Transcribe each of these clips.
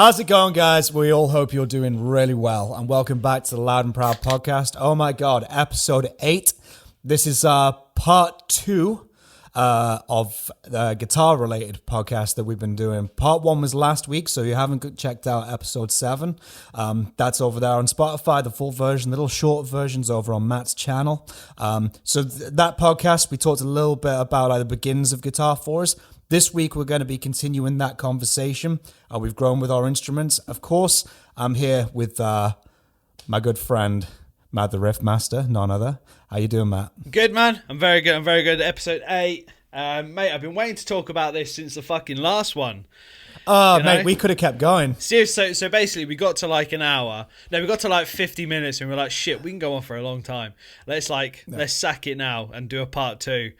How's it going, guys? We all hope you're doing really well, and welcome back to the Loud and Proud podcast. Oh my God, Ep.8. This is part 2 of the guitar-related podcast that we've been doing. Part 1 was last week, so you haven't checked out episode 7. That's over there on Spotify, the full version. Little short versions over on Matt's channel. That podcast, we talked a little bit about the beginnings of guitar for us. This week, we're going to be continuing that conversation. We've grown with our instruments. Of course, I'm here with my good friend, Matt the Riff Master, none other. How you doing, Matt? Good, man. I'm very good. I'm very good. Episode 8. Mate, I've been waiting to talk about this since the fucking last one. Oh, mate, we could have kept going. Seriously, so basically, we got to like an hour. No, we got to like 50 minutes, and we were like, shit, we can go on for a long time. Let's sack it now and do a part 2.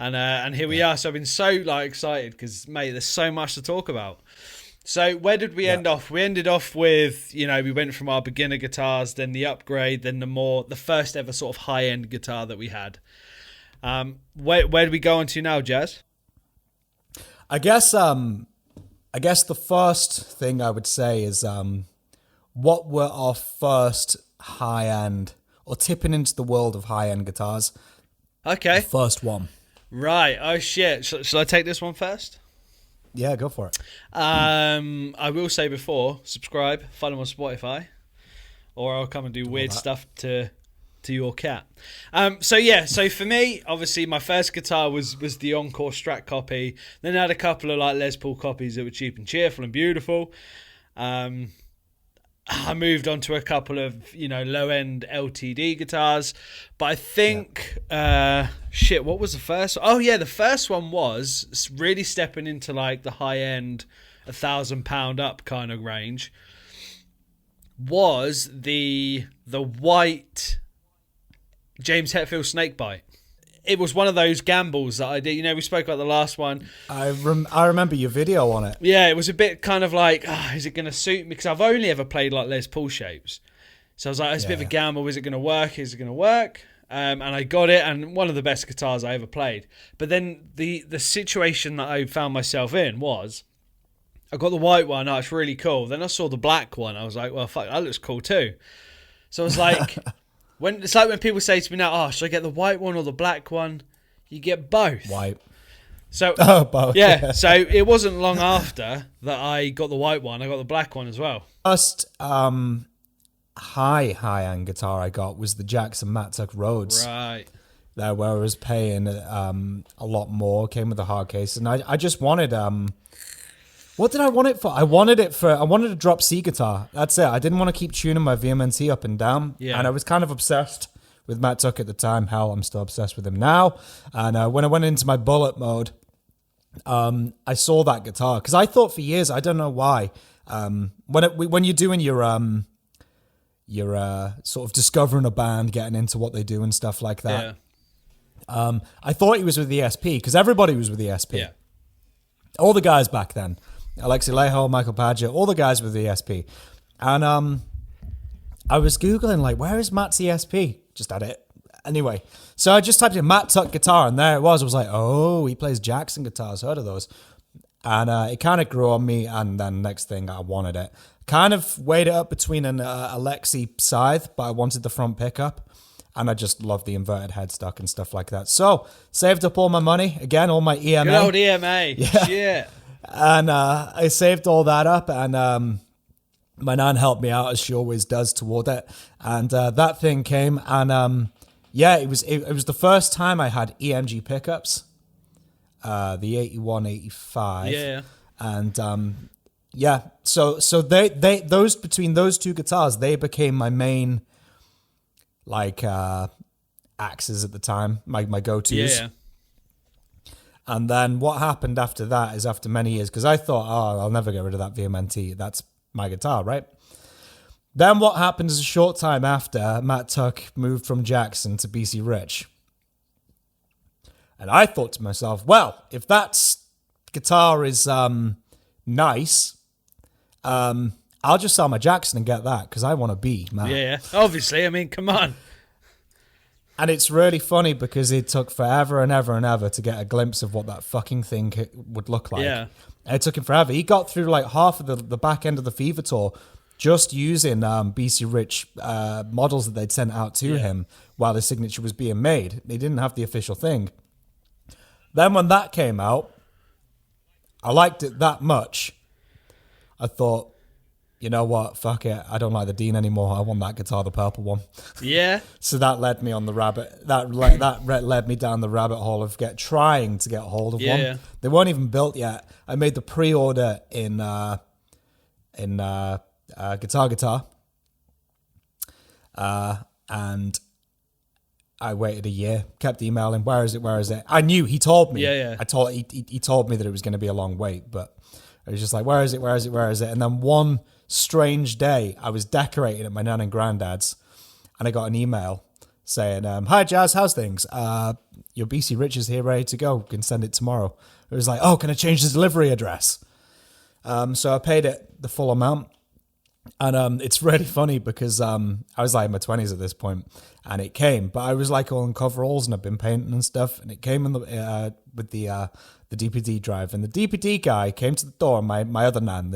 And here we are. So I've been so excited because, mate, there's so much to talk about. So where did we end off? We ended off with, we went from our beginner guitars, then the upgrade, then the first ever sort of high end guitar that we had. Where do we go on to now, Jazz? I guess the first thing I would say is what were our first high end or tipping into the world of high end guitars? Okay. The first one. Right. Oh shit. Shall I take this one first? Yeah, go for it. I will say before, subscribe, follow on Spotify, or I'll come and do weird stuff to your cat. So for me, obviously my first guitar was the Encore Strat copy. Then I had a couple of Les Paul copies that were cheap and cheerful and beautiful. I moved on to a couple of, low-end LTD guitars. But I think, what was the first one? Oh, yeah, the first one was really stepping into, the high-end, £1,000 up kind of range, was the white James Hetfield Snakebite. It was one of those gambles that I did. We spoke about the last one. I remember your video on it. Yeah, it was a bit kind of is it going to suit me? Because I've only ever played Les Paul shapes. So I was like, it's a bit of a gamble. Is it going to work? Is it going to work? And I got it, and one of the best guitars I ever played. But then the situation that I found myself in was, I got the white one. Oh, it's really cool. Then I saw the black one. I was like, well, fuck, that looks cool too. So I was like... When people say to me now, oh, should I get the white one or the black one? You get both. White. So both. Yeah. So it wasn't long after that I got the white one. I got the black one as well. First high-end guitar I got was the Jackson Mattuck Rhodes. Right. There, where I was paying a lot more. Came with a hard case, and I just wanted what did I want it for? I wanted a drop C guitar. That's it. I didn't want to keep tuning my VMNT up and down. Yeah. And I was kind of obsessed with Mattuck at the time. Hell, I'm still obsessed with him now. And when I went into my bullet mode, I saw that guitar. Because I thought for years, I don't know why, when you're doing your sort of discovering a band, getting into what they do and stuff like that. Yeah. I thought he was with the SP, because everybody was with the SP. Yeah. All the guys back then. Alexi Leho, Michael Padgett, all the guys with the ESP. And I was Googling, where is Matt's ESP? Just had it. Anyway, so I just typed in Mattuck guitar, and there it was. I was like, oh, he plays Jackson guitars. Heard of those. And it kind of grew on me, and then next thing, I wanted it. Kind of weighed it up between an Alexi Scythe, but I wanted the front pickup. And I just loved the inverted headstock and stuff like that. So, saved up all my money. Again, all my EMA. Good old EMA. Yeah. Shit. And I saved all that up, and my nan helped me out, as she always does, toward it. And that thing came, and it was the first time I had EMG pickups, the 81, 85. Yeah. And so they those between those two guitars, they became my main axes at the time, my go-tos. Yeah. And then what happened after that is, after many years, because I thought, I'll never get rid of that VMNT. That's my guitar, right? Then what happened is, a short time after, Mattuck moved from Jackson to BC Rich. And I thought to myself, well, if that guitar is nice, I'll just sell my Jackson and get that, because I want to be, man. Yeah, obviously. I mean, come on. And it's really funny because it took forever and ever and ever to get a glimpse of what that fucking thing would look like. Yeah. And it took him forever. He got through like half of the back end of the Fever Tour just using BC Rich models that they'd sent out to him while his signature was being made. They didn't have the official thing. Then when that came out, I liked it that much. I thought, you know what? Fuck it. I don't like the Dean anymore. I want that guitar, the purple one. Yeah. So that led me on the rabbit. That led me down the rabbit hole of trying to get a hold of one. Yeah. They weren't even built yet. I made the pre-order in Guitar, and I waited a year. Kept emailing. Where is it? Where is it? I knew he told me. Yeah. He told me that it was going to be a long wait, but I was just like, where is it? Where is it? Where is it? And then one strange day, I was decorating at my nan and granddad's, and I got an email saying, "Hi Jazz, how's things? Your BC Rich is here, ready to go. You can send it tomorrow." It was like, "Oh, can I change the delivery address?" So I paid it the full amount. And it's really funny because I was like in my 20s at this point, and it came, but I was like all in coveralls and I've been painting and stuff, and it came in with the DPD drive, and the DPD guy came to the door. My other nan,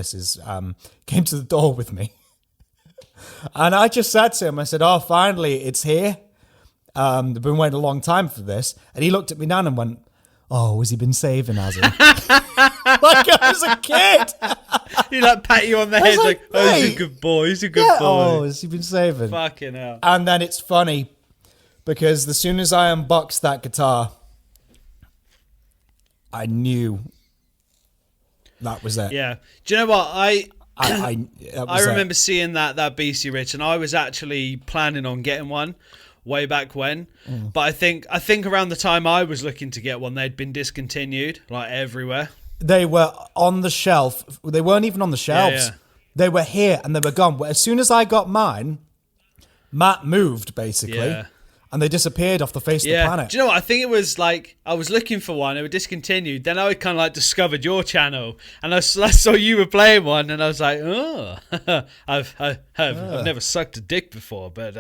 came to the door with me, and I just said to him, I said, "Oh, finally, it's here. They've been waiting a long time for this," and he looked at me nan and went, "Oh, has he been saving, has he?" Like I was a kid. He like pat you on the head like, "Oh, he's a good boy. He's a good boy." Oh, has he been saving? Fucking hell. And then it's funny because as soon as I unboxed that guitar, I knew that was it. Yeah. Do you know what? I I remember seeing that BC Rich, and I was actually planning on getting one way back when. But I think around the time I was looking to get one, they'd been discontinued like everywhere. They were on the shelf. They weren't even on the shelves. Yeah. They were here and they were gone. As soon as I got mine, Matt moved basically, and they disappeared off the face of the planet. Do you know what? I think it was like I was looking for one. They were discontinued. Then I kind of like discovered your channel, and I saw you were playing one, and I was like, "Oh, I've never sucked a dick before, but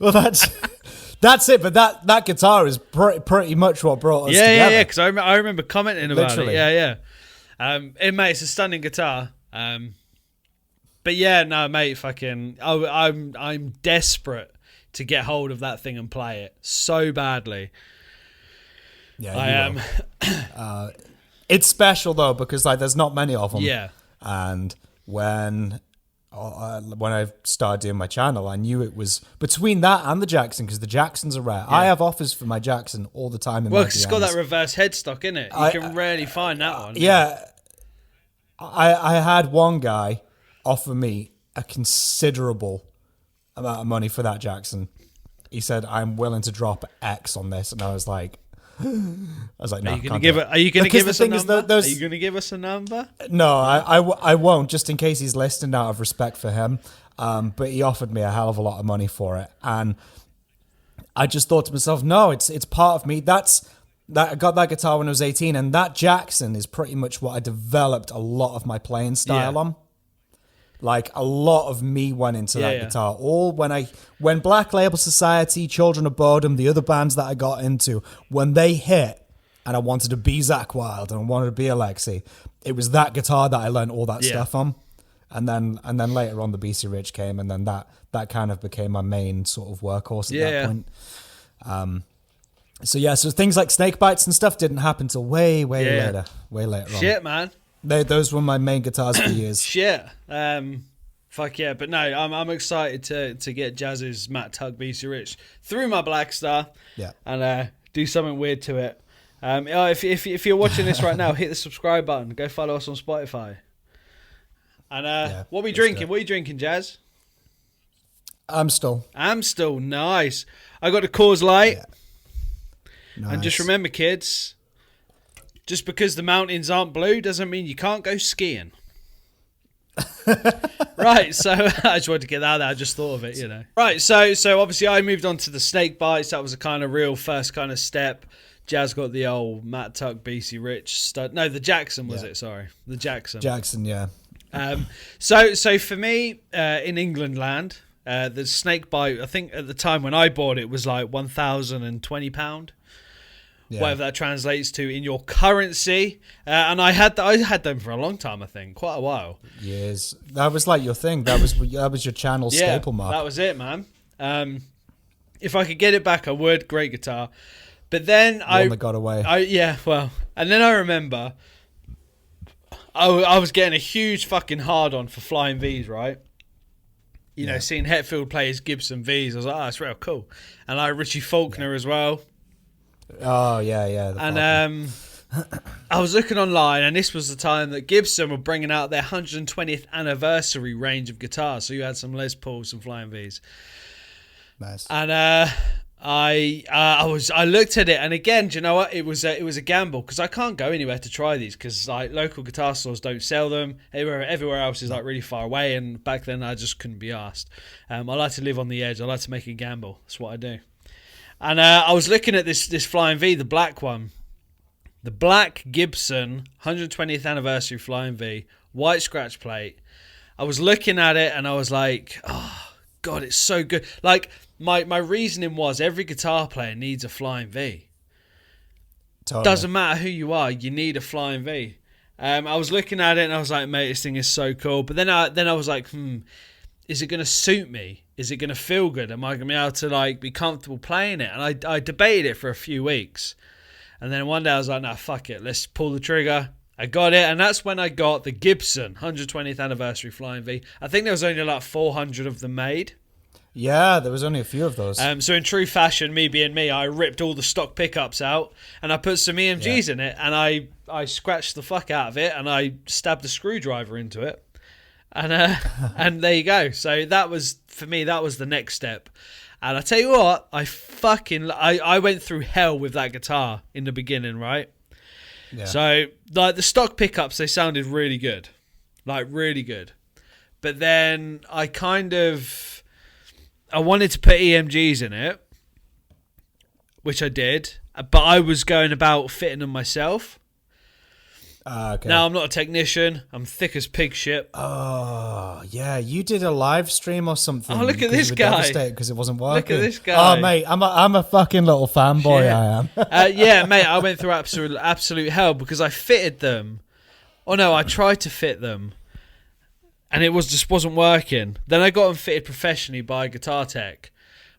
well, that's it. But that guitar is pretty much what brought us together. Yeah. Because I remember commenting about it. Yeah. Mate, it's a stunning guitar. But yeah, no, mate, fucking, I'm desperate to get hold of that thing and play it so badly. Yeah, I am. It's special though because like there's not many of them. Yeah. And when I started doing my channel, I knew it was between that and the Jackson because the Jacksons are rare. Yeah. I have offers for my Jackson all the time. Well, because it's got that reverse headstock, innit? You can rarely find that one. Yeah. I had one guy offer me a considerable amount of money for that Jackson. He said, "I'm willing to drop X on this," and I was like, "No." Are you going to give us a number? Are you going to give us a number? No, I won't. Just in case he's listening, out of respect for him. But he offered me a hell of a lot of money for it, and I just thought to myself, "No, it's part of me." I got that guitar when I was 18, and that Jackson is pretty much what I developed a lot of my playing style on. Like a lot of me went into that guitar. All when Black Label Society, Children of Bodom, the other bands that I got into, when they hit, and I wanted to be Zakk Wylde and I wanted to be Alexi, it was that guitar that I learned all that stuff on. And then later on the BC Rich came, and then that kind of became my main sort of workhorse at that point. So things like snake bites and stuff didn't happen till way later on. Shit, man. Those were my main guitars for years. Shit. Fuck yeah. But no, I'm excited to get Jazz's Matt Tuck BC Rich through my Black Star. Yeah. And do something weird to it. If you're watching this right now, hit the subscribe button. Go follow us on Spotify. And what are we drinking? What are you drinking, Jazz? Amstel. Nice. I got a Coors Light. Yeah. Nice. And just remember, kids, just because the mountains aren't blue doesn't mean you can't go skiing. Right, so I just wanted to get that out there. I just thought of it, you know. Right, so obviously I moved on to the snake bites. That was a kind of real first kind of step. Jazz got the old Matt Tuck BC Rich stud. No, the Jackson was it? Sorry, the Jackson. Jackson, yeah. So for me, in England land, The snake bite, I think at the time when I bought it, was like £1,020. Yeah. Whatever that translates to in your currency, and I had them for a long time. I think quite a while. Years. That was like your thing. That was your channel staple mark. That was it, man. If I could get it back, I would. Great guitar, but then One that got away. And then I remember I was getting a huge fucking hard on for flying V's, right? You know, seeing Hetfield play his Gibson V's, I was like, that's real cool. And like Richie Faulkner as well. Oh yeah. And I was looking online, and this was the time that Gibson were bringing out their 120th anniversary range of guitars. So you had some Les Pauls, some Flying V's. Nice. And I looked at it, and again, do you know what? It was a gamble, because I can't go anywhere to try these, because like local guitar stores don't sell them. Everywhere else is like really far away, and back then I just couldn't be asked. I like to live on the edge. I like to make a gamble. That's what I do. And I was looking at this Flying V, the black one. The black Gibson 120th anniversary Flying V, white scratch plate. I was looking at it and I was like, oh, God, it's so good. Like, my reasoning was every guitar player needs a Flying V. Totally. Doesn't matter who you are, you need a Flying V. I was looking at it and I was like, mate, this thing is so cool. But then I was like, is it going to suit me? Is it going to feel good? Am I going to be able to like be comfortable playing it? And I debated it for a few weeks. And then one day I was like, nah, fuck it. Let's pull the trigger. I got it. And that's when I got the Gibson 120th anniversary Flying V. I think there was only like 400 of them made. Yeah, there was only a few of those. So in true fashion, me being me, I ripped all the stock pickups out and I put some EMGs in it, and I scratched the fuck out of it, and I stabbed a screwdriver into it. And and there you go. So that was, for me, that was the next step. And I tell you what, I went through hell with that guitar in the beginning, right? Yeah. So like the stock pickups, they sounded really good, like really good. But then I wanted to put EMGs in it, which I did, but I was going about fitting them myself. Okay. Now, I'm not a technician. I'm thick as pig shit. Oh, yeah. You did a live stream or something. Oh, look at this guy. Because it wasn't working. Look at this guy. Oh, mate. I'm a fucking little fanboy, Shit. I am. Yeah, mate, I went through absolute hell because I fitted them. Oh, no, I tried to fit them, and it just wasn't working. Then I got them fitted professionally by a guitar tech.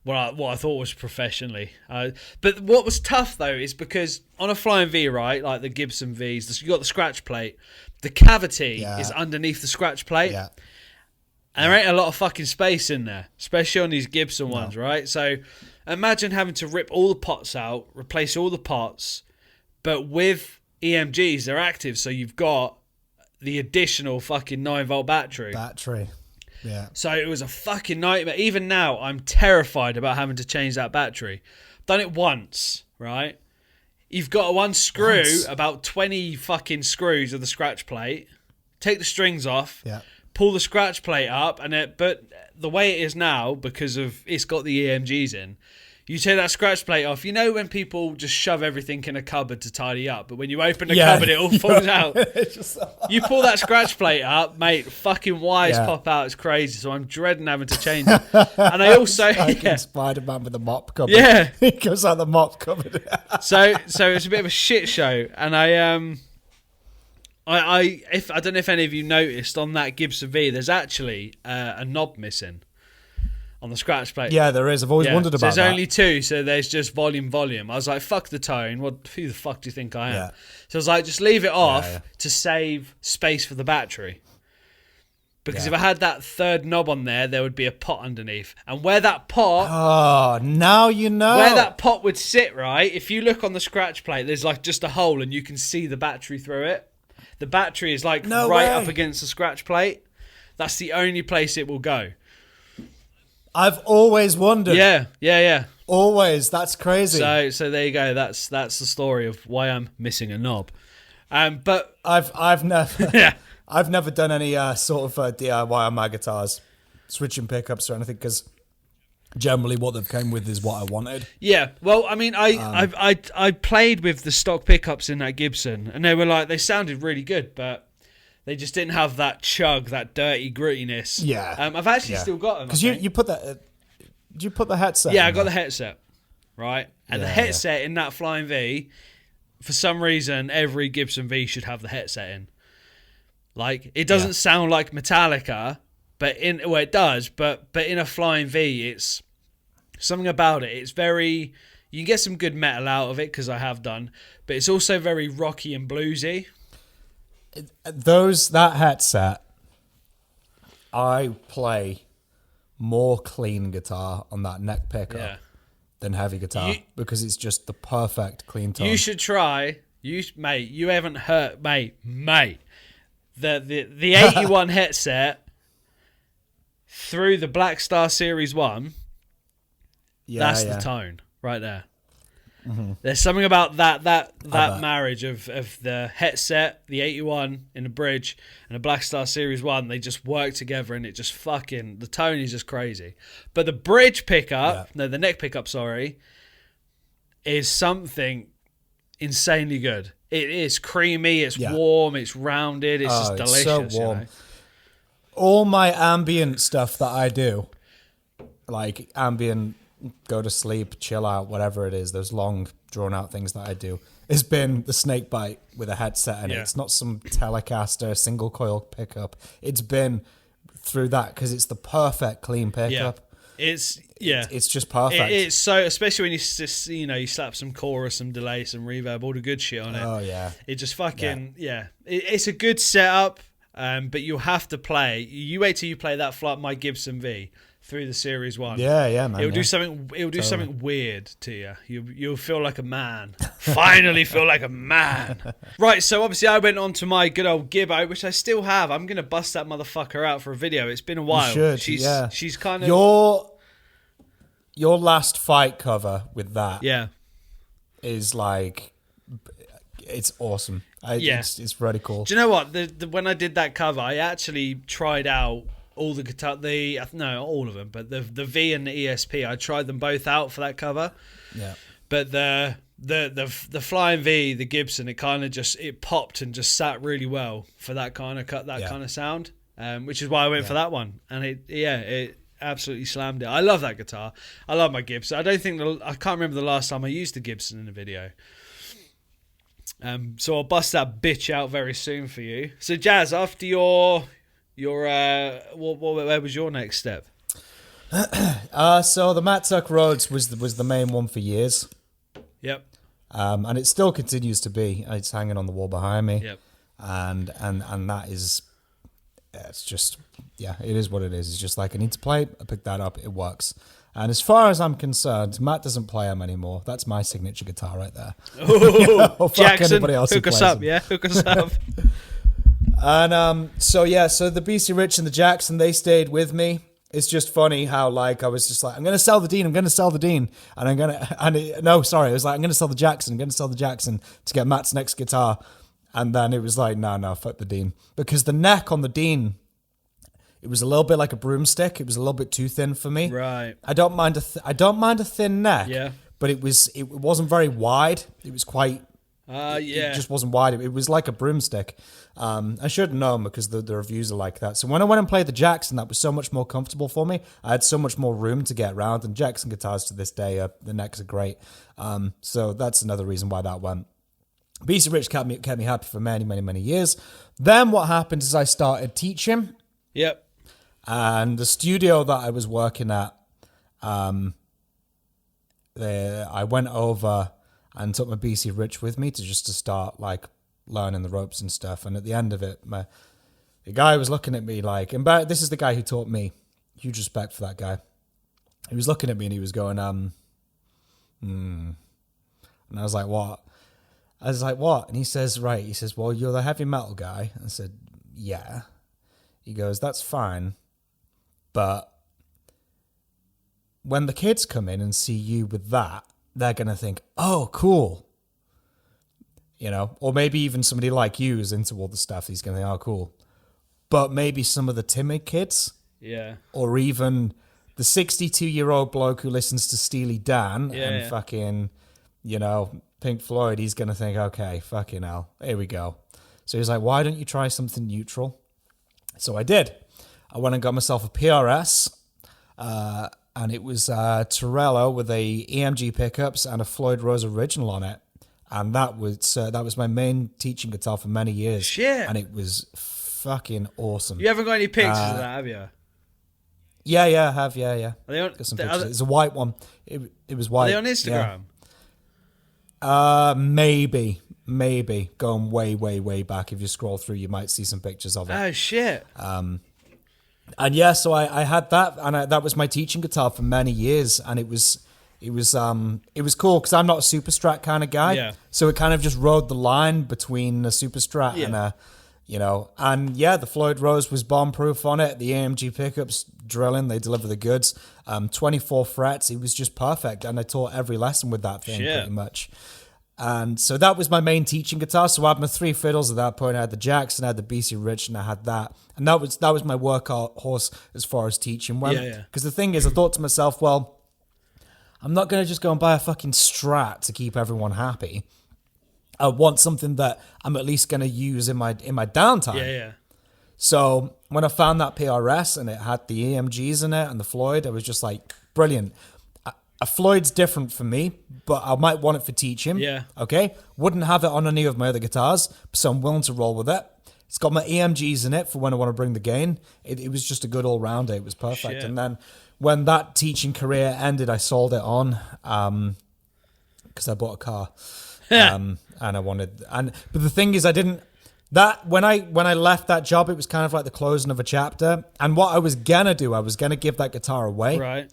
What I thought was professionally. But what was tough, though, is because on a Flying V, right, like the Gibson Vs, you got the scratch plate. The cavity is underneath the scratch plate. Yeah. And there ain't a lot of fucking space in there, especially on these Gibson ones, right? So imagine having to rip all the pots out, replace all the pots, but with EMGs, they're active, so you've got the additional fucking 9-volt battery. Yeah. So it was a fucking nightmare. Even now, I'm terrified about having to change that battery. Done it once, right? You've got to unscrew about 20 fucking screws of the scratch plate, take the strings off, pull the scratch plate up, but the way it is now, because of it's got the EMGs in, you take that scratch plate off. You know when people just shove everything in a cupboard to tidy up, but when you open the cupboard, it all falls out. You pull that scratch plate up, mate, fucking wires pop out. It's crazy. So I'm dreading having to change it. And I also... Spider-Man with the mop cupboard. Yeah. He goes out the mop cupboard. So it's a bit of a shit show. And I don't know if any of you noticed, on that Gibson V, there's actually a knob missing on the scratch plate. Yeah, there is. I've always wondered about that. So there's only two, so there's just volume. I was like, fuck the tone. Who the fuck do you think I am? Yeah. So I was like, just leave it off to save space for the battery. Because if I had that third knob on there would be a pot underneath. And where that pot... Oh, now you know. Where that pot would sit, right? If you look on the scratch plate, there's like just a hole and you can see the battery through it. The battery is like up against the scratch plate. That's the only place it will go. I've always wondered. Yeah. Always. That's crazy. So there you go. That's the story of why I'm missing a knob. But I've never I've never done any sort of DIY on my guitars, switching pickups or anything, because generally what they've came with is what I wanted. Yeah. Well, I mean, I played with the stock pickups in that Gibson, and they sounded really good, but They just didn't have that chug, that dirty grittiness. Yeah. I've actually still got them. Because you put that... did you put the headset Yeah, I got the headset. Right? And the Yeah, headset in that Flying V, for some reason, every Gibson V should have the headset in. Like, it doesn't sound like Metallica, it does, but in a Flying V, it's something about it. It's very... You can get some good metal out of it, because I have done, but it's also very rocky and bluesy. That headset, I play more clean guitar on that neck pickup than heavy guitar because it's just the perfect clean tone. You should try, mate. You haven't heard, mate. The 81 headset through the Black Star Series 1. That's the tone right there. Mm-hmm. There's something about that marriage of the headset, the 81 in the bridge, and the Black Star Series 1. They just work together, and it just the tone is just crazy. But the bridge pickup, the neck pickup, is something insanely good. It is creamy, it's warm, it's rounded, it's just delicious. It's so warm. All my ambient stuff that I do, like ambient, go to sleep, chill out, whatever it is, those long, drawn-out things that I do, has been the snake bite with a headset in it. It's not some Telecaster single-coil pickup. It's been through that because it's the perfect clean pickup. It's just perfect. It's so, especially when you slap some chorus, some delay, some reverb, all the good shit on it. Oh yeah, it just fucking it's a good setup. But you'll have to play. You wait till you play that my Gibson V through the Series 1. Yeah, man. It'll do something. It'll do something weird to you. You'll feel like a man. Finally, feel like a man. Right. So obviously, I went on to my good old Gibbo, which I still have. I'm gonna bust that motherfucker out for a video. It's been a while. You should. She's kind of your last fight cover with that. Yeah. Is like, it's awesome. It's really cool. Do you know what? When I did that cover, I actually tried out all the guitar. Not all of them, but the V and the ESP. I tried them both out for that cover. Yeah. But the Flying V, the Gibson, it kind of it popped and just sat really well for that kind of kind of sound. Which is why I went for that one, and it absolutely slammed it. I love that guitar. I love my Gibson. I can't remember the last time I used the Gibson in a video. So I'll bust that bitch out very soon for you. So Jazz, after your where was your next step? So the Matt Tuck Rhodes was the main one for years. Yep. And it still continues to be. It's hanging on the wall behind me. Yep. And that is, it's just, it is what it is. It's just like, I need to play. I pick that up. It works. And as far as I'm concerned, Matt doesn't play them anymore. That's my signature guitar right there. Oh, Jackson, hook us up, hook us up. And so the BC Rich and the Jackson, they stayed with me. It's just funny how like I was just like, I'm gonna sell the Dean, and it was like, I'm gonna sell the Jackson to get Matt's next guitar, and then it was like, no, fuck the Dean, because the neck on the Dean, it was a little bit like a broomstick. It was a little bit too thin for me. Right. I don't mind a thin neck. Yeah. But it wasn't very wide. It was quite. It just wasn't wide. It was like a broomstick. I should have known because the reviews are like that. So when I went and played the Jackson, that was so much more comfortable for me. I had so much more room to get around. And Jackson guitars to this day, the necks are great. So that's another reason why that went. BC Rich kept me happy for many, many, many years. Then what happened is I started teaching. Yep. And the studio that I was working at, I went over and took my BC Rich with me to start like learning the ropes and stuff. And at the end of it, the guy was looking at me like, and this is the guy who taught me. Huge respect for that guy. He was looking at me and he was going, And I was like, what? And he says, right. He says, well, you're the heavy metal guy. I said, yeah. He goes, that's fine. But when the kids come in and see you with that, they're going to think, oh, cool. Or maybe even somebody like you who's into all the stuff. He's going to think, oh, cool. But maybe some of the timid kids. Yeah. Or even the 62-year-old bloke who listens to Steely Dan fucking, Pink Floyd, he's going to think, okay, fucking hell, here we go. So he was like, why don't you try something neutral? So I did. I went and got myself a PRS, and it was Torello with a EMG pickups and a Floyd Rose original on it. And that was my main teaching guitar for many years. Shit. And it was fucking awesome. You haven't got any pictures of that, have you? Yeah, I have. Yeah. Are they on, got some pictures. It's a white one. It was white. Are they on Instagram? Yeah. Maybe. Going way back. If you scroll through, you might see some pictures of it. Oh, shit. And yeah, so I had that, and that was my teaching guitar for many years, and it was cool because I'm not a super strat kind of guy. Yeah. So it kind of just rode the line between a super strat and a, and yeah, the Floyd Rose was bomb proof on it. The AMG pickups drilling, they deliver the goods. 24 frets, it was just perfect, and I taught every lesson with that thing pretty much. And so that was my main teaching guitar. So I had my 3 fiddles at that point. I had the Jackson, I had the BC Rich, and I had that. And that was my workhorse as far as teaching went. Yeah. Because the thing is, I thought to myself, well, I'm not going to just go and buy a fucking Strat to keep everyone happy. I want something that I'm at least going to use in my downtime. Yeah. So when I found that PRS and it had the EMGs in it and the Floyd, I was just like, brilliant. A Floyd's different for me, but I might want it for teaching. Yeah. Okay. Wouldn't have it on any of my other guitars, so I'm willing to roll with it. It's got my EMGs in it for when I want to bring the gain. It was just a good all-rounder. It was perfect. Shit. And then when that teaching career ended, I sold it on because I bought a car. And I wanted... But the thing is, I didn't... When I left that job, it was kind of like the closing of a chapter. And what I was going to do, I was going to give that guitar away. Right.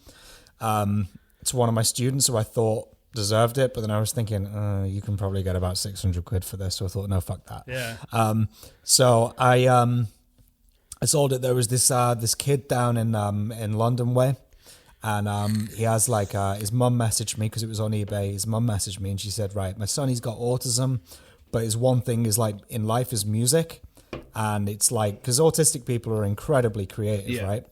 To one of my students who I thought deserved it, but then I was thinking, you can probably get about 600 quid for this. So I thought, no, fuck that. Yeah. So I sold it. There was this kid down in London way, and he has like his mum messaged me because it was on eBay. His mum messaged me and she said, right, my son, he's got autism, but his one thing is like in life is music, and it's like because autistic people are incredibly creative, right?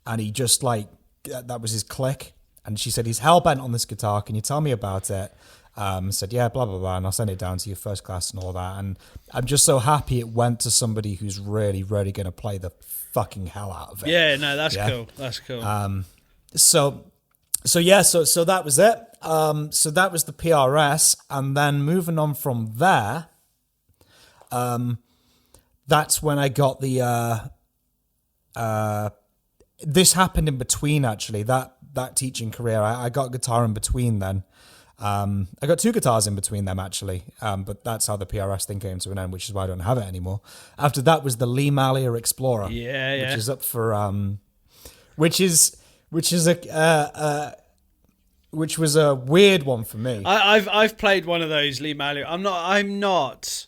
And he just like that was his click. And she said, he's hell-bent on this guitar. Can you tell me about it? Said, yeah, blah, blah, blah. And I'll send it down to you first class and all that. And I'm just so happy it went to somebody who's really, really going to play the fucking hell out of it. Yeah, no, that's cool. That's cool. So that was it. So that was the PRS. And then moving on from there, that's when I got the... this happened in between, actually. That teaching career, I got a guitar in between then. I got 2 guitars in between them, actually. But that's how the PRS thing came to an end, which is why I don't have it anymore. After that was the Lee Mallier Explorer. Yeah. Which is up for... which was a weird one for me. I've played one of those Lee Mallier. I'm not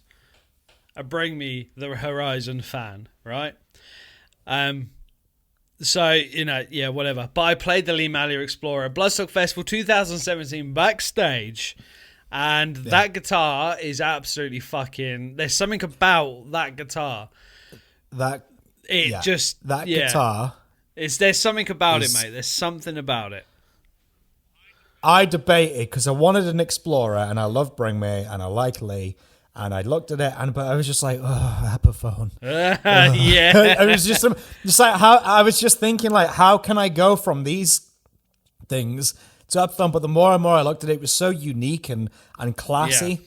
a Bring Me the Horizon fan, right? So, whatever. But I played the Lee Mallier Explorer at Bloodstock Festival 2017 backstage. And that guitar is absolutely fucking... There's something about that guitar. That guitar... There's something about it, mate. There's something about it. I debated because I wanted an Explorer and I love Bring Me and I like Lee. And I looked at it, but I was just like, oh, Epiphone. Yeah. I was just like, how I was just thinking, like, how can I go from these things to Epiphone? But the more and more I looked at it, it was so unique and classy. Yeah.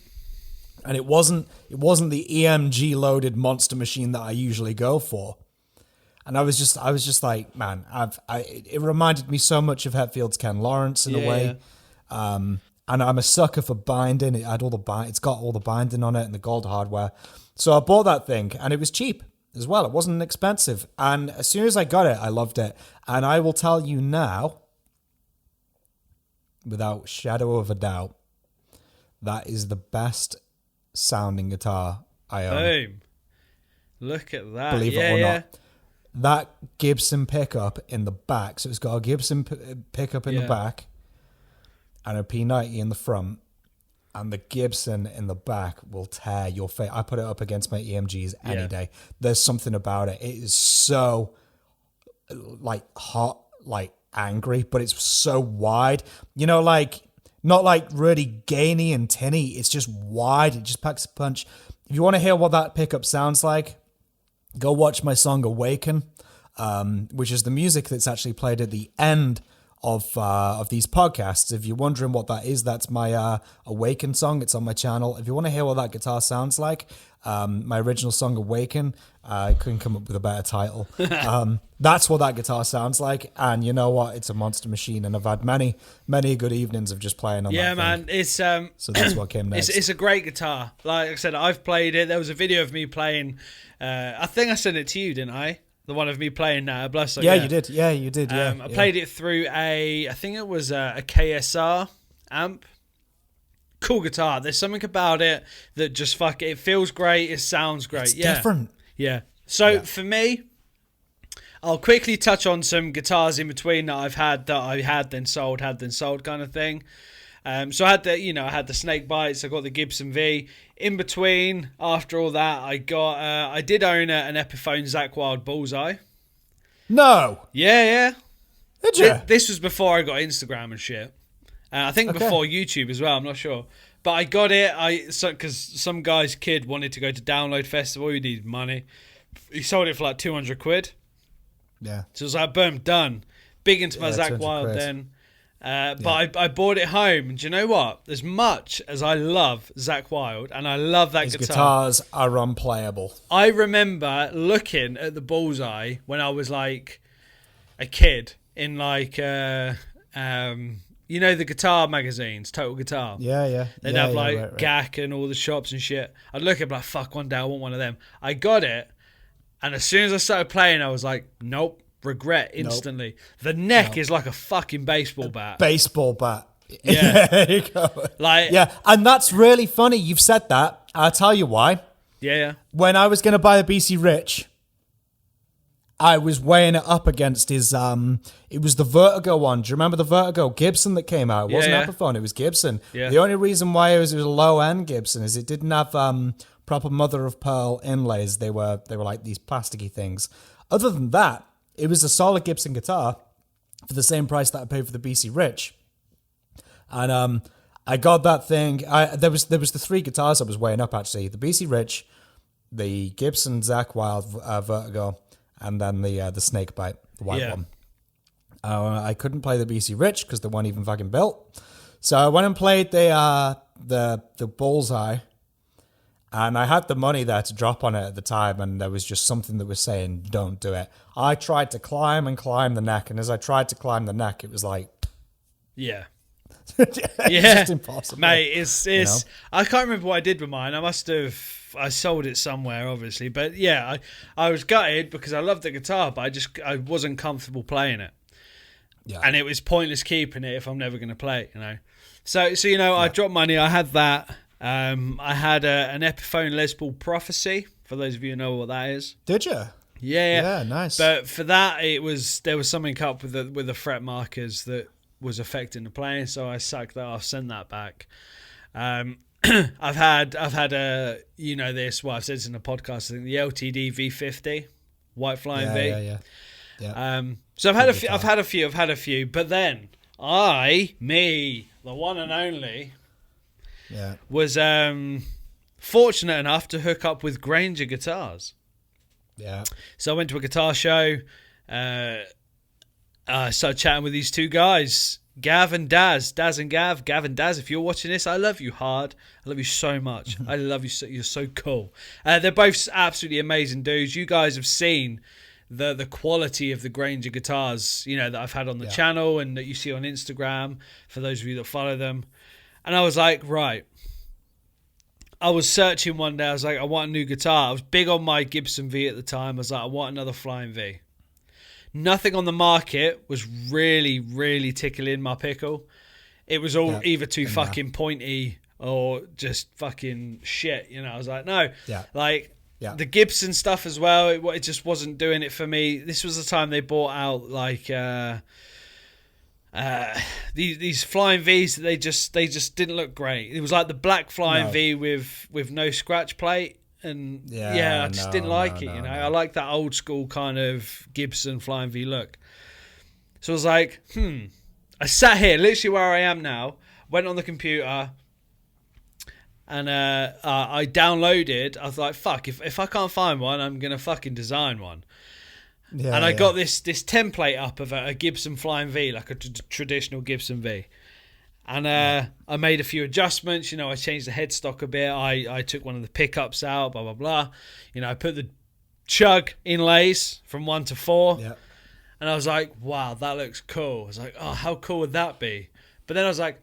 And it wasn't the EMG loaded monster machine that I usually go for. And I was just like, man, it reminded me so much of Hetfield's Ken Lawrence in a way. Yeah. And I'm a sucker for binding. It's got all the binding on it and the gold hardware. So I bought that thing, and it was cheap as well. It wasn't expensive. And as soon as I got it, I loved it. And I will tell you now, without shadow of a doubt, that is the best sounding guitar I own. Boom. Look at that. Believe it or not. That Gibson pickup in the back. So it's got a Gibson pickup in the back. And a P90 in the front, and the Gibson in the back will tear your face. I put it up against my EMGs any day. There's something about it. It is so, like, hot, like, angry, but it's so wide. You know, like, not, like, really gainy and tinny. It's just wide. It just packs a punch. if you want to hear what that pickup sounds like, go watch my song Awaken, which is the music that's actually played at the end of these podcasts. If you're wondering what that is, that's my Awaken song. It's on my channel. If you want to hear what that guitar sounds like, my original song Awaken, I couldn't come up with a better title. That's what that guitar sounds like, and you know what? It's a monster machine, and I've had many good evenings of just playing on that. Yeah, man, it's so that's what came next. It's a great guitar. Like I said, I've played it. There was a video of me playing. I think I sent it to you, didn't I? The one of me playing Bless. Yeah, you did. Yeah, you did. Yeah, I played it through I think it was a KSR amp. Cool guitar. There's something about it that just it feels great. It sounds great. It's different. Yeah. So for me, I'll quickly touch on some guitars in between that I had then sold kind of thing. So I had the snake bites. I got the Gibson V. In between, after all that, I did own an Epiphone Zakk Wylde Bullseye. No. Yeah. Did you? This was before I got Instagram and shit. I think before YouTube as well. I'm not sure, but I got it. Because some guy's kid wanted to go to Download Festival. He needed money. He sold it for like 200 quid. Yeah. So I was like, boom, done. Big into my Zakk Wylde then. But I bought it home, and do you know what? As much as I love Zakk Wylde, and I love that His guitar, guitars are unplayable. I remember looking at the Bullseye when I was like a kid in like the guitar magazines, Total Guitar. Yeah. They'd have like GAC and all the shops and shit. I'd look at it like, fuck, one day I want one of them. I got it, and as soon as I started playing, I was like, nope. Regret instantly. Nope. The neck is like a fucking baseball bat. Baseball bat. Yeah. There you go. Yeah, and that's really funny you've said that. I'll tell you why. Yeah. When I was going to buy the BC Rich, I was weighing it up against his it was the Vertigo one. Do you remember the Vertigo Gibson that came out? It wasn't Epiphone, it was Gibson. Yeah. The only reason why it was a low end Gibson is it didn't have proper mother of pearl inlays. They were like these plasticky things. Other than that, it was a solid Gibson guitar for the same price that I paid for the BC Rich. And I got that thing. There was the three guitars I was weighing up, actually. The BC Rich, the Gibson Zakk Wylde Vertigo, and then the Snakebite, the white one. I couldn't play the BC Rich because they weren't even fucking built. So I went and played the Bullseye. And I had the money there to drop on it at the time, and there was just something that was saying, don't do it. I tried to climb the neck, and as I tried to climb the neck, it was like... Yeah. It's just impossible. Mate, it's I can't remember what I did with mine. I sold it somewhere, obviously. But yeah, I was gutted because I loved the guitar, but I wasn't comfortable playing it. Yeah. And it was pointless keeping it if I'm never going to play it, you know. So I dropped money. I had that. I had an Epiphone Les Paul Prophecy, for those of you who know what that is. Did you? Yeah, nice. But for that, there was something up with the fret markers that was affecting the playing, so I sucked that off, sent that back. I've had this. Well, I've said this in the podcast. I think the LTD V50, White Flying V. Yeah. So I've had a few, but then the one and only. Yeah. Was fortunate enough to hook up with Granger guitars. Yeah. So I went to a guitar show. I started chatting with these two guys, Gav and Daz. Daz and Gav. Gav and Daz, if you're watching this, I love you hard. I love you so much. I love you so, you're so cool. They're both absolutely amazing dudes. You guys have seen the quality of the Granger guitars, that I've had on the channel and that you see on Instagram, for those of you that follow them. And I was like, right. I was searching one day. I was like, I want a new guitar. I was big on my Gibson V at the time. I was like, I want another Flying V. Nothing on the market was really, really tickling my pickle. It was all either too fucking pointy or just fucking shit. I was like, no. The Gibson stuff as well, it just wasn't doing it for me. This was the time they bought out like... these Flying V's, they just didn't look great. It was like the black Flying V with no scratch plate, and I just didn't like it. I like that old school kind of Gibson Flying V look. So I was like, I sat here, literally where I am now, went on the computer, And I downloaded. I was like, fuck, if I can't find one, I'm going to fucking design one. Yeah, and I got this template up of a Gibson Flying V, like a traditional Gibson V. And I made a few adjustments. You know, I changed the headstock a bit. I took one of the pickups out, blah, blah, blah. You know, I put the chug inlays from 1 to 4. Yeah. And I was like, wow, that looks cool. I was like, oh, how cool would that be? But then I was like,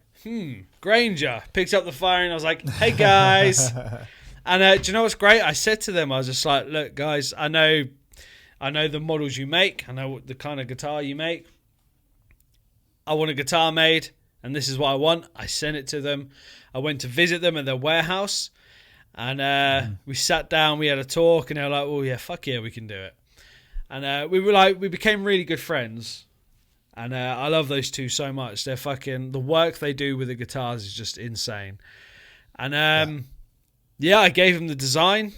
Granger. Picked up the phone. I was like, hey, guys. And do you know what's great? I said to them, I was just like, look, guys, I know the models you make. I know the kind of guitar you make. I want a guitar made, and this is what I want. I sent it to them. I went to visit them at their warehouse, and we sat down. We had a talk, and they were like, "Oh yeah, fuck yeah, we can do it." And we became really good friends. And I love those two so much. They're fucking, the work they do with the guitars is just insane. And I gave them the design.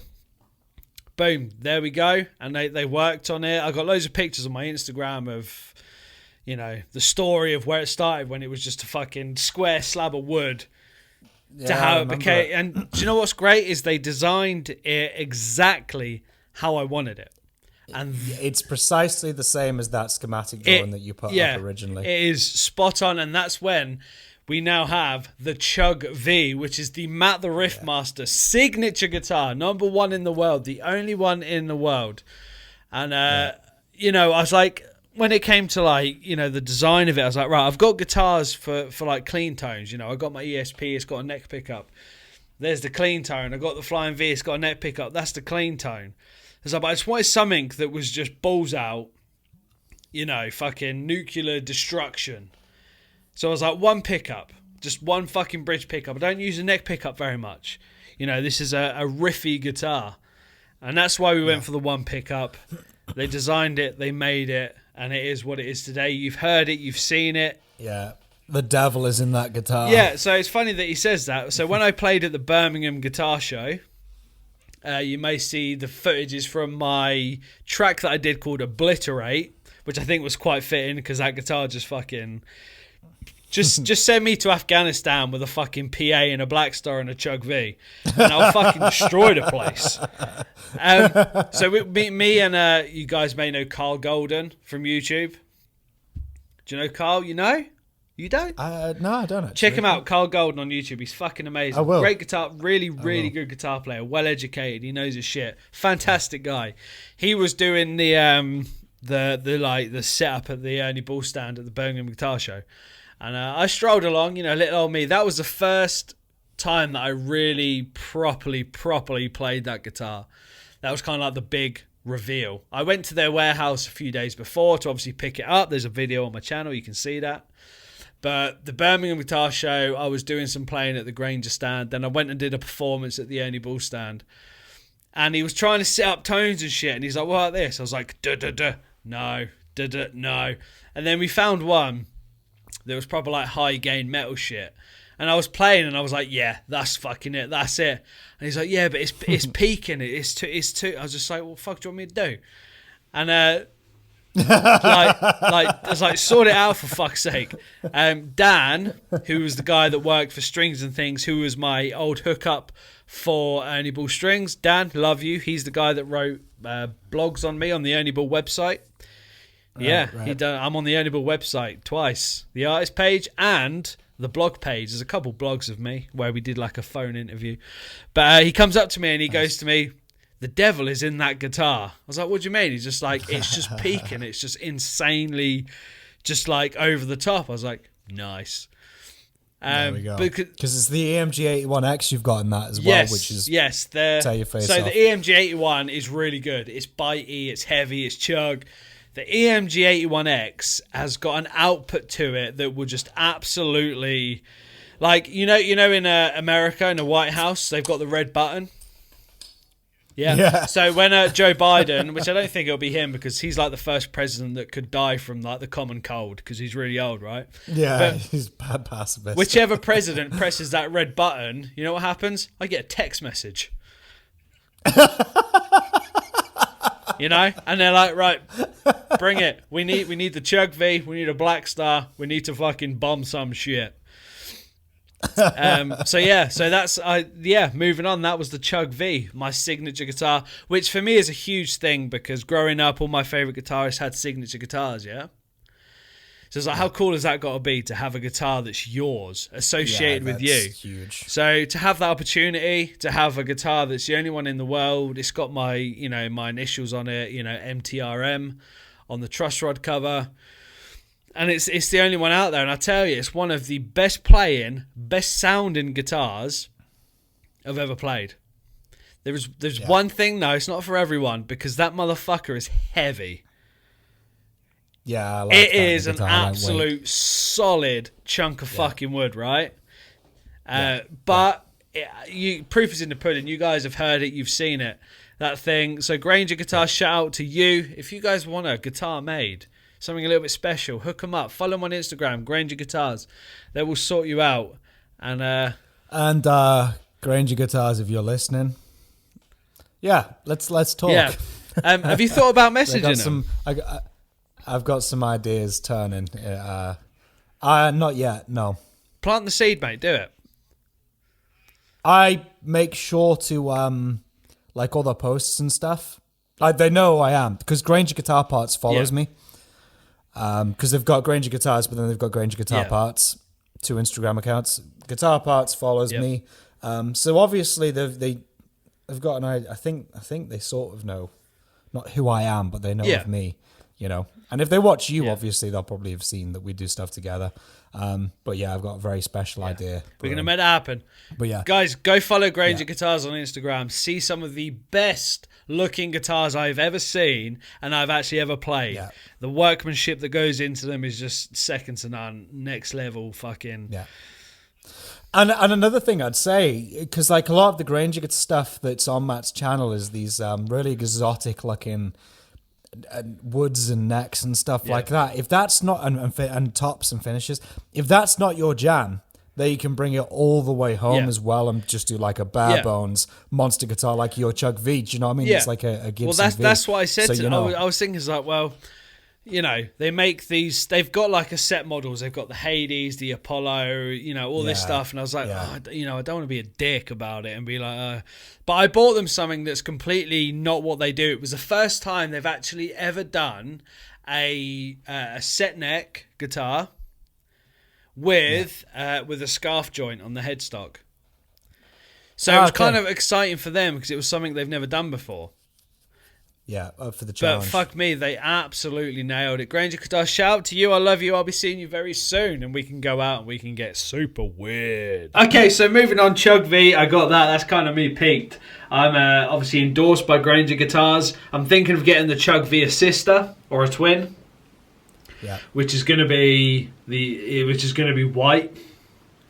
Boom, there we go. And they worked on it. I got loads of pictures on my Instagram of, you know, the story of where it started when it was just a fucking square slab of wood to how it became. And do you know what's great is they designed it exactly how I wanted it. And it's precisely the same as that schematic drawing that you put up originally. It is spot on, and that's when we now have the Chug V, which is the Matt the Riff Master signature guitar, number 1 in the world, the only one in the world. And you know, I was like, when it came to like, you know, the design of it, I was like, right, I've got guitars for like clean tones. You know, I got my ESP, it's got a neck pickup. There's the clean tone. I got the Flying V, it's got a neck pickup. That's the clean tone. But I just wanted something that was just balls out, you know, fucking nuclear destruction. So I was like, one pickup, just one fucking bridge pickup. I don't use a neck pickup very much. You know, this is a riffy guitar. And that's why we went for the one pickup. They designed it, they made it, and it is what it is today. You've heard it, you've seen it. Yeah, the devil is in that guitar. Yeah, so it's funny that he says that. So when I played at the Birmingham Guitar Show, you may see the footages from my track that I did called Obliterate, which I think was quite fitting because that guitar just fucking... Just send me to Afghanistan with a fucking PA and a Black Star and a Chug V, and I'll fucking destroy the place. So me and you guys may know Carl Golden from YouTube. Do you know Carl? You know? You don't? No, I don't actually. Check him out, Carl Golden on YouTube. He's fucking amazing. I will. Great guitar, really good guitar player. Well educated. He knows his shit. Fantastic guy. He was doing the setup at the Ernie Ball stand at the Birmingham Guitar Show. And I strolled along, you know, little old me. That was the first time that I really properly played that guitar. That was kind of like the big reveal. I went to their warehouse a few days before to obviously pick it up. There's a video on my channel. You can see that. But the Birmingham Guitar Show, I was doing some playing at the Granger stand. Then I went and did a performance at the Ernie Ball stand. And he was trying to set up tones and shit. And he's like, what about this? I was like, da-da-da. No. Da-da, no. And then we found one. There was probably like high gain metal shit. And I was playing and I was like, yeah, that's fucking it. That's it. And he's like, yeah, but it's peaking. It's too. I was just like, well, fuck, do you want me to do? And I was like, sort it out for fuck's sake. Dan, who was the guy that worked for Strings and Things, who was my old hookup for Ernie Ball Strings. Dan, love you. He's the guy that wrote blogs on me on the Ernie Ball website. Yeah, right. I'm on the Ernie Ball website twice. The artist page and the blog page. There's a couple blogs of me where we did like a phone interview. But he comes up to me and he goes to me, the devil is in that guitar. I was like, what do you mean? He's just like, it's just peaking. It's just insanely just like over the top. I was like, nice. There we go. Because it's the EMG 81X you've got in that as well, which is tear your face off. The EMG 81 is really good. It's bitey, it's heavy, it's chug. The EMG 81X has got an output to it that will just absolutely, like, you know, in America, in the White House, they've got the red button. Yeah. So when Joe Biden, which I don't think it'll be him because he's like the first president that could die from like the common cold because he's really old, right? Yeah, but he's bad pacifist. Whichever president presses that red button, you know what happens? I get a text message. You know, and they're like, right, bring it. We need the Chug V. We need a Black Star. We need to fucking bomb some shit. So that's moving on. That was the Chug V, my signature guitar, which for me is a huge thing because growing up, all my favorite guitarists had signature guitars. Yeah. So it's like, how cool has that got to be to have a guitar that's yours, associated with you? Huge. So to have that opportunity, to have a guitar that's the only one in the world, it's got my, my initials on it, MTRM on the truss rod cover. And it's the only one out there. And I tell you, it's one of the best playing, best sounding guitars I've ever played. There's one thing, though, it's not for everyone, because that motherfucker is heavy. Yeah, I like it that is an guitar, absolute solid chunk of fucking wood, right? But proof is in the pudding. You guys have heard it, you've seen it. That thing. So Granger Guitar, shout out to you. If you guys want a guitar made, something a little bit special, hook them up. Follow them on Instagram, Granger Guitars. They will sort you out. And Granger Guitars, if you're listening, let's talk. Yeah. Have you thought about messaging them? I've got some ideas turning. Not yet, no. Plant the seed, mate. Do it. I make sure to like all the posts and stuff. Like they know who I am because Granger Guitar Parts follows me. Because they've got Granger Guitars, but then they've got Granger Guitar Parts, 2 Instagram accounts. Guitar Parts follows me. So obviously they've got an idea. I think they sort of know, not who I am, but they know of me. And if they watch you, obviously they'll probably have seen that we do stuff together. But I've got a very special idea. We're going to make that happen. But guys, go follow Granger Guitars on Instagram. See some of the best looking guitars I've ever seen and I've actually ever played. Yeah. The workmanship that goes into them is just second to none. Next level fucking... Yeah. And another thing I'd say, because like a lot of the Granger stuff that's on Matt's channel is these really exotic looking... woods and necks and stuff like that. If that's not and tops and finishes, if that's not your jam, then you can bring it all the way home as well and just do like a bare bones monster guitar like your Chug V. Do you know what I mean? It's like a Gibson. Well, V. that's what I said. So, I was thinking, like, well, they make these. They've got like a set models. They've got the Hades, the Apollo, all this stuff. And I was like, I don't want to be a dick about it and be like, But I bought them something that's completely not what they do. It was the first time they've actually ever done a set neck guitar with a scarf joint on the headstock. So it was kind of exciting for them because it was something they've never done before. Yeah, for the challenge. But fuck me, they absolutely nailed it. Granger Guitar, shout out to you. I love you. I'll be seeing you very soon, and we can go out and we can get super weird. Okay, so moving on, Chug V. I got that. That's kind of me peaked. I'm obviously endorsed by Granger Guitars. I'm thinking of getting the Chug V a sister or a twin. Yeah. Which is going to be white.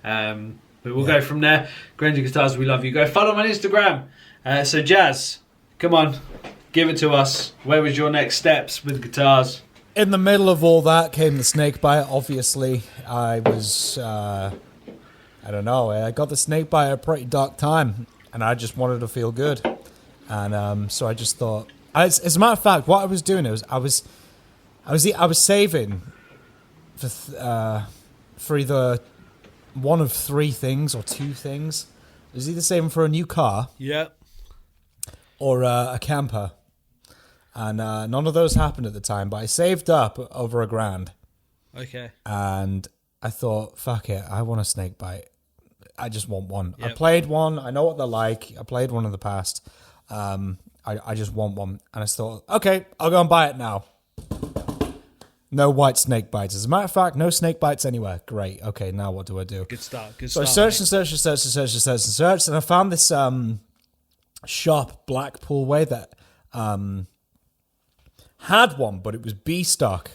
But we'll go from there. Granger Guitars, we love you. Go follow them on Instagram. So Jazz, come on. Give it to us. Where was your next steps with guitars? In the middle of all that came the snake bite. Obviously, I was, I don't know. I got the snake bite at a pretty dark time, and I just wanted to feel good. And so I just thought, as a matter of fact, what I was doing was I was saving for either one of 3 things or 2 things. I was either saving for a new car, or a camper. And none of those happened at the time, but I saved up over $1,000. Okay. And I thought, fuck it, I want a snake bite. I just want one. Yep. I played one. I know what they're like. I played one in the past. I just want one. And I thought, okay, I'll go and buy it now. No white snake bites. As a matter of fact, no snake bites anywhere. Great. Okay, now what do I do? Good start. So I searched and searched, and I found this shop, Blackpool way, that had one, but it was B stock.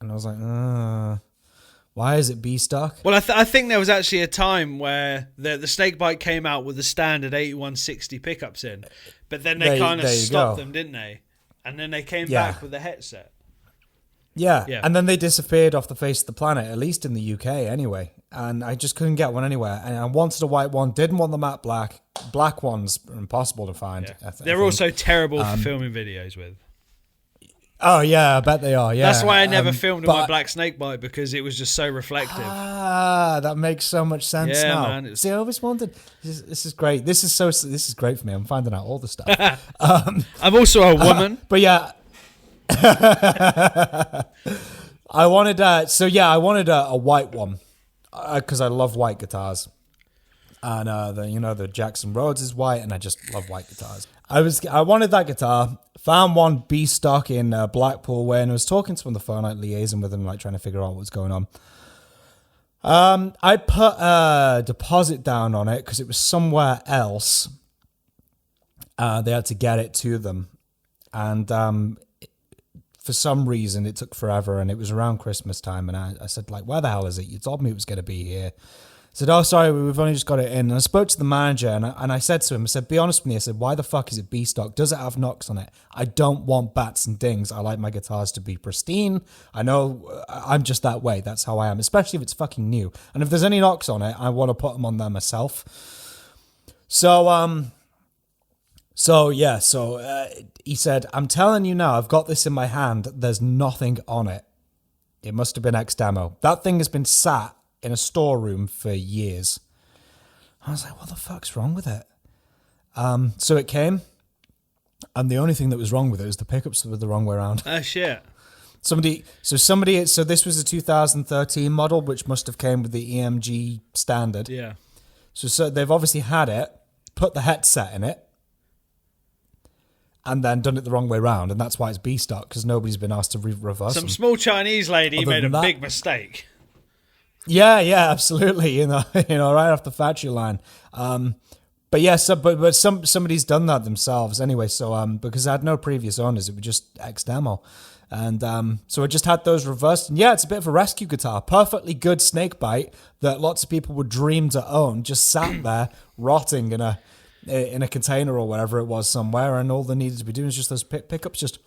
And I was like, why is it B stock? Well, I think there was actually a time where the snakebite came out with the standard 8160 pickups in, but then they kind of stopped them, didn't they? And then they came back with the headset. Yeah, and then they disappeared off the face of the planet, at least in the UK anyway. And I just couldn't get one anywhere. And I wanted a white one, didn't want the matte black. Black ones are impossible to find. Yeah. They're also terrible for filming videos with. Oh yeah, I bet they are. Yeah, That's why I never filmed my black snake bite, because it was just so reflective. Ah, that makes so much sense now. Man, See, I always wanted. This is great. This is great for me. I'm finding out all the stuff. I'm also a woman, but yeah. I wanted. I wanted a white one because I love white guitars. And the Jackson Rhodes is white, and I just love white guitars. I wanted that guitar. Found one B stock in Blackpool way, and I was talking to him on the phone, like liaising with him, like trying to figure out what's going on. I put a deposit down on it because it was somewhere else. They had to get it to them, and for some reason it took forever, and it was around Christmas time, and I said, like, where the hell is it? You told me it was going to be here. I said, oh, sorry, we've only just got it in. And I spoke to the manager, and I said to him, I said, be honest with me. I said, why the fuck is it B stock? Does it have knocks on it? I don't want bats and dings. I like my guitars to be pristine. I know I'm just that way. That's how I am, especially if it's fucking new. And if there's any knocks on it, I want to put them on there myself. So he said, I'm telling you now, I've got this in my hand. There's nothing on it. It must have been ex-demo. That thing has been sat in a storeroom for years. I was like, what the fuck's wrong with it? So it came, and the only thing that was wrong with it was the pickups were the wrong way around. Oh shit. So this was a 2013 model, which must have came with the EMG standard. Yeah. So they've obviously had it, put the headset in it, and then done it the wrong way around, and that's why it's B stock, because nobody's been asked to reverse Some them. small Chinese lady made a big mistake. Yeah, absolutely. Right off the factory line. But somebody's done that themselves anyway. So because I had no previous owners, it was just ex-demo, and so I just had those reversed. And yeah, it's a bit of a rescue guitar, perfectly good snake bite that lots of people would dream to own, just sat there rotting in a container or whatever it was somewhere, and all they needed to be doing is just those pickups, just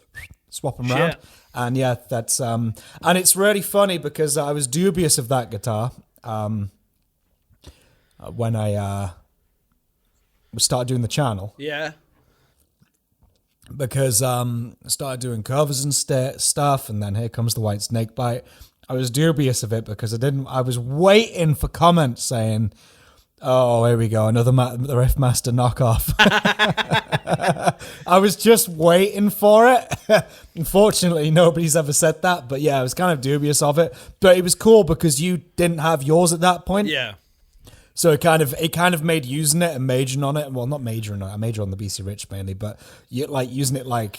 swap them around. And yeah, that's and it's really funny because I was dubious of that guitar when I started doing the channel. Yeah. Because I started doing covers and stuff, and then here comes the white snake bite. I was dubious of it because I was waiting for comments saying, oh, here we go, another the Riff Master knockoff. I was just waiting for it. Unfortunately, nobody's ever said that, but yeah, I was kind of dubious of it. But it was cool because you didn't have yours at that point. Yeah. So it kind of made using it and majoring on it. Well, not majoring on it. I major on the BC Rich mainly, but using it I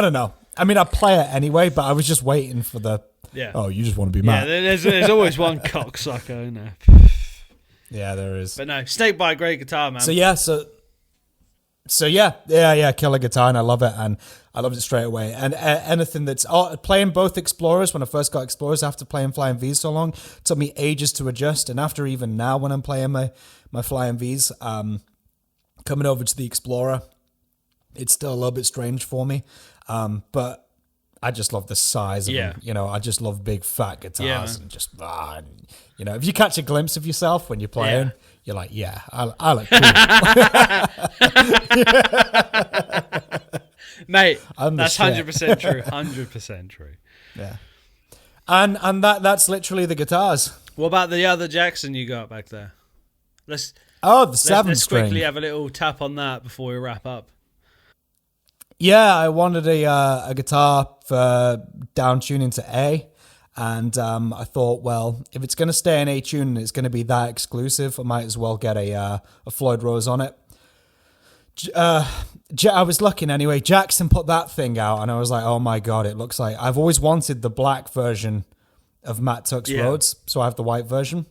don't know. I mean, I play it anyway, but I was just waiting for the. Yeah. Oh, you just want to be mad. Yeah, there's always one cocksucker in there. Yeah, there is. But no, snake bite, great guitar, man. So yeah, killer guitar, and I love it, and I loved it straight away. And anything that's playing both Explorers, when I first got Explorers after playing Flying V's so long, it took me ages to adjust. And after even now, when I'm playing my Flying V's, coming over to the Explorer, it's still a little bit strange for me. But I just love the size of them. I just love big fat guitars, and just if you catch a glimpse of yourself when you're playing, you're like, yeah, I look cool. Mate, that's 100% true. 100% true. Yeah. And that's literally the guitars. What about the other Jackson you got back there? The 7-string. Let's quickly have a little tap on that before we wrap up. Yeah, I wanted a guitar for down tuning to A, and I thought, well, if it's going to stay in A tune and it's going to be that exclusive, I might as well get a Floyd Rose on it. I was looking anyway. Jackson put that thing out, and I was like, oh my god, it looks like I've always wanted the black version of Matt Tuck's Rhodes, so I have the white version.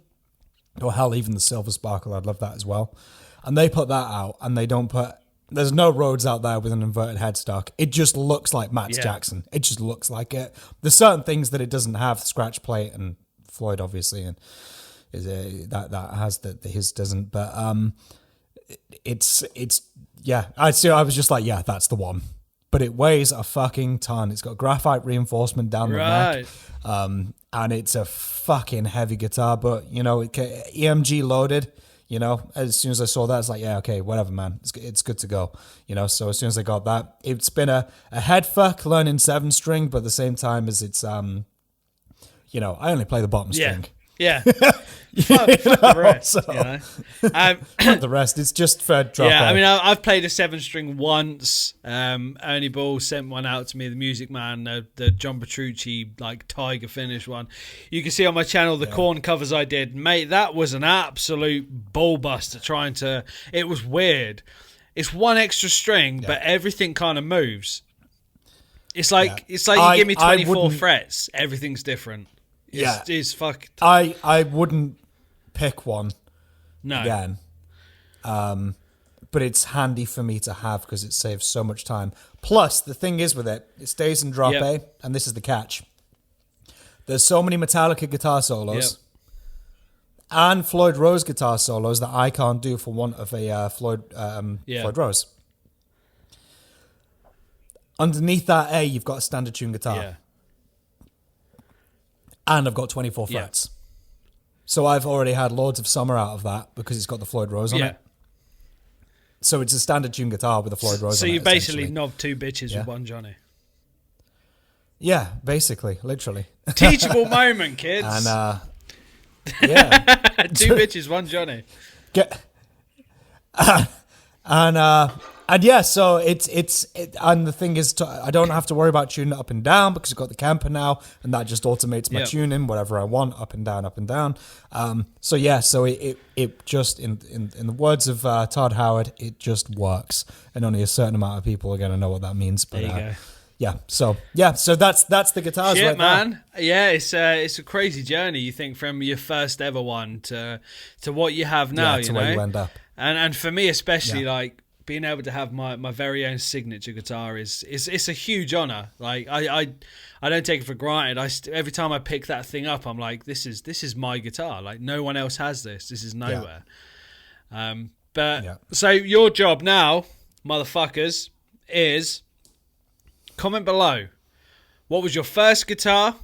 Or hell, even the Silver Sparkle, I'd love that as well. And they put that out, and they don't put. There's no Rhodes out there with an inverted headstock. It just looks like Matt's Jackson. It just looks like it. There's certain things that it doesn't have, scratch plate, and Floyd obviously, and that has that his doesn't. But it's I was just like, yeah, that's the one. But it weighs a fucking ton. It's got graphite reinforcement down the neck, and it's a fucking heavy guitar. But EMG loaded. You know, as soon as I saw that, it's like, yeah, okay, whatever, man. It's good to go. You know, so as soon as I got that, it's been a head fuck learning 7-string, but at the same time as it's, you know, I only play the bottom string. Yeah. Fuck the rest, so, you know. Not the rest. It's just for drop. Yeah, I mean, I've played a 7-string once. Ernie Ball sent one out to me, the Music Man, the John Petrucci like Tiger finish one. You can see on my channel the corn covers I did, mate. That was an absolute ball buster. It was weird. It's one extra string, but everything kind of moves. It's like you give me 24 frets, everything's different. It's fucked. I wouldn't pick one no. again. But it's handy for me to have because it saves so much time. Plus, the thing is with it stays in drop A, and this is the catch. There's so many Metallica guitar solos and Floyd Rose guitar solos that I can't do for want of a Floyd Rose. Underneath that A, you've got a standard tune guitar. Yeah. And I've got 24 frets. So I've already had loads of summer out of that because it's got the Floyd Rose on it. So it's a standard tune guitar with a Floyd Rose on it. So you basically knob two bitches with one Johnny. Yeah, basically, literally. Teachable moment, kids. And two bitches, one Johnny. And yeah, so it's and the thing is, I don't have to worry about tuning it up and down because I've got the Kemper now, and that just automates my tuning, whatever I want, up and down, up and down. So it just in the words of Todd Howard, it just works, and only a certain amount of people are going to know what that means. But there you go. Yeah, so that's the guitars. Shit, right man. there. Yeah, it's a crazy journey. You think from your first ever one to what you have now. To where you end up. And for me especially, like, being able to have my very own signature guitar is a huge honor. Like I don't take it for granted. Every time I pick that thing up, I'm like, this is my guitar. Like no one else has this. This is nowhere. So your job now, motherfuckers, is comment below. What was your first guitar?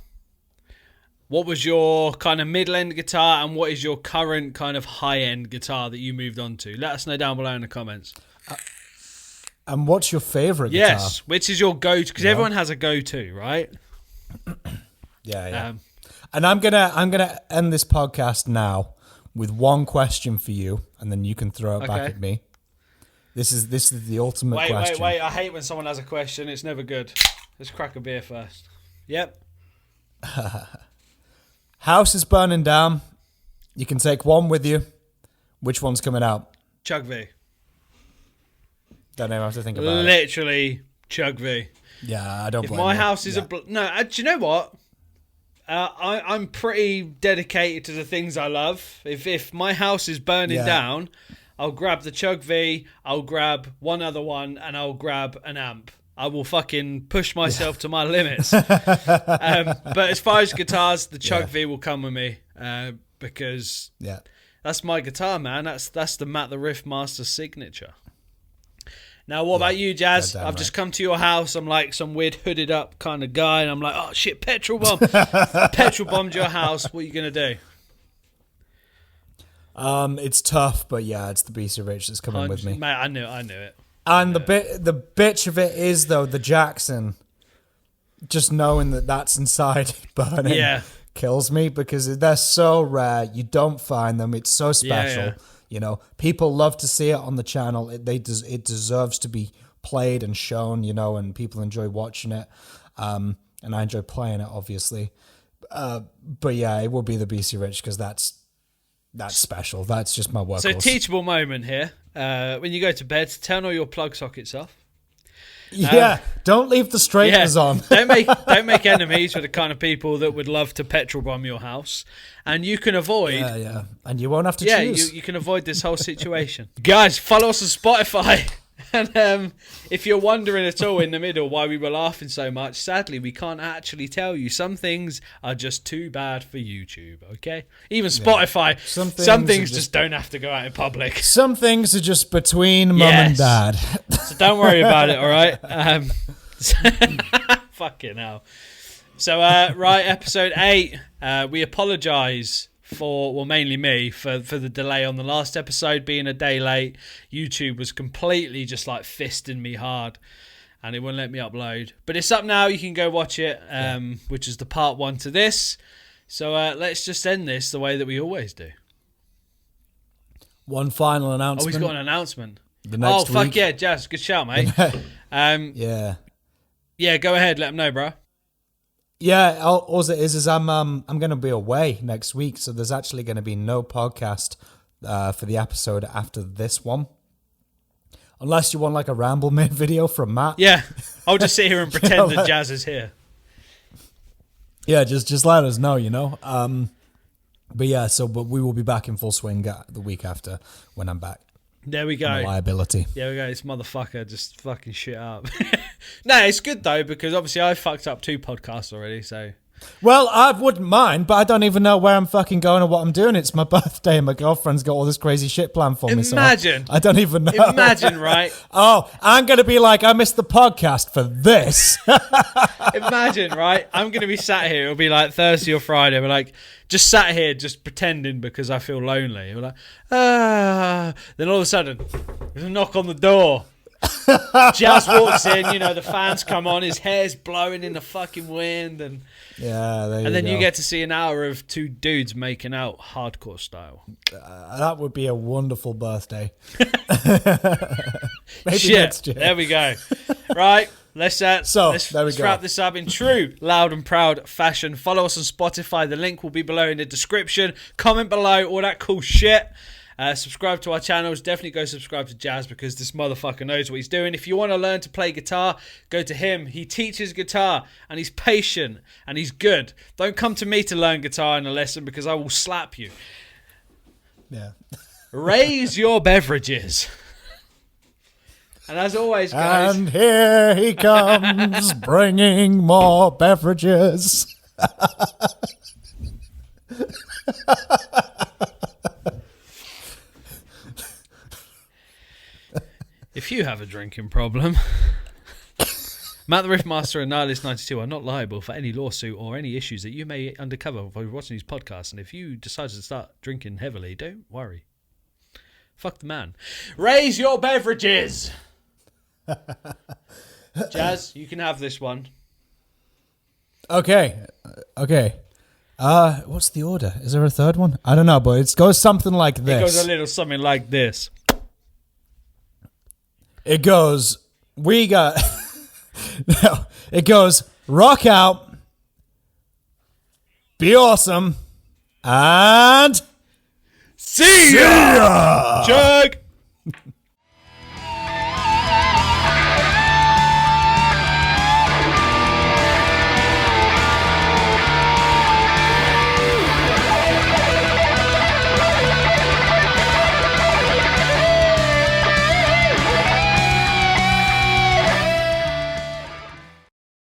What was your kind of mid-end guitar? And what is your current kind of high-end guitar that you moved on to? Let us know down below in the comments. And what's your favorite guitar? Yes, which is your go-to? Because everyone has a go-to, right? Yeah. And I'm gonna end this podcast now with one question for you, and then you can throw it back at me. This is the ultimate question. Wait! I hate when someone has a question. It's never good. Let's crack a beer first. Yep. House is burning down. You can take one with you. Which one's coming out? Chug V. Don't even have to think about it. Literally, Chug V. Yeah, I don't. If my house is do you know what? I'm pretty dedicated to the things I love. If my house is burning down, I'll grab the Chug V. I'll grab one other one, and I'll grab an amp. I will fucking push myself to my limits. But as far as guitars, the Chug V will come with me because that's my guitar, man. That's the Matt the Riff Master signature. Now, what about you, Jazz? I've just come to your house. I'm like some weird hooded up kind of guy, and I'm like, oh shit, petrol bomb. Petrol bombed your house. What are you gonna do? It's tough, but yeah, it's the BC Rich that's coming with me. Mate, I knew it. And the bitch of it is though the Jackson. Just knowing that's inside burning kills me because they're so rare. You don't find them. It's so special. Yeah. You know, people love to see it on the channel. It deserves to be played and shown. You know, and people enjoy watching it. And I enjoy playing it, obviously. But yeah, it will be the BC Rich because that's special. That's just my workhorse. So teachable moment here. When you go to bed, turn all your plug sockets off. Don't leave the straighteners on. don't make enemies with the kind of people that would love to petrol bomb your house. And you can avoid... And you won't have to choose. You can avoid this whole situation. Guys, follow us on Spotify. And if you're wondering at all in the middle why we were laughing so much, sadly, we can't actually tell you. Some things are just too bad for YouTube, okay? Even Spotify, some things just don't have to go out in public. Some things are just between mum and dad. So don't worry about it, all right? Fucking hell. So, episode 8, we apologise mainly me, for the delay on the last episode being a day late. YouTube was completely just like fisting me hard, and it wouldn't let me upload. But it's up now. You can go watch it, which is the part 1 to this. So let's just end this the way that we always do. One final announcement. Oh, he's got an announcement. The next fuck week. yeah, Jazz. Good shout, mate. Yeah, go ahead. Let them know, bro. Yeah, all it is I'm going to be away next week, so there's actually going to be no podcast for the episode after this one. Unless you want like a ramble made video from Matt. Yeah, I'll just sit here and pretend that Jazz is here. Yeah, just let us know, you know. But we will be back in full swing the week after when I'm back. There we go. Liability. There we go. This motherfucker just fucking shit up. No, it's good though, because obviously I fucked up 2 podcasts already, so. Well, I wouldn't mind, but I don't even know where I'm fucking going or what I'm doing. It's my birthday and my girlfriend's got all this crazy shit planned for me. Imagine. So I don't even know. Imagine, right? Oh, I'm going to be like, I missed the podcast for this. Imagine, right? I'm going to be sat here. It'll be like Thursday or Friday. We're like, just sat here, just pretending because I feel lonely. We're like, Then all of a sudden, there's a knock on the door. Jazz walks in, you know, the fans come on, his hair's blowing in the fucking wind, and then you get to see an hour of 2 dudes making out hardcore style. That would be a wonderful birthday. Maybe Shit, next year. there we go. Right, let's go. wrap this up in true loud and proud fashion. Follow us on Spotify. The link will be below in the description. Comment below, all that cool shit. Subscribe to our channels. Definitely go subscribe to Jazz, because this motherfucker knows what he's doing. If you want to learn to play guitar, go to him. He teaches guitar and he's patient and he's good. Don't come to me to learn guitar in a lesson, because I will slap you. Yeah. Raise your beverages. And as always, guys. And here he comes, bringing more beverages. If you have a drinking problem, Matt the Riff Master and Nihilist92 are not liable for any lawsuit or any issues that you may uncover while watching these podcasts. And if you decide to start drinking heavily, don't worry. Fuck the man. Raise your beverages! Jazz, you can have this one. Okay. What's the order? Is there a third one? I don't know, but it goes something like this. It goes a little something like this. It goes, no, it goes, rock out, be awesome, and see ya! Chug!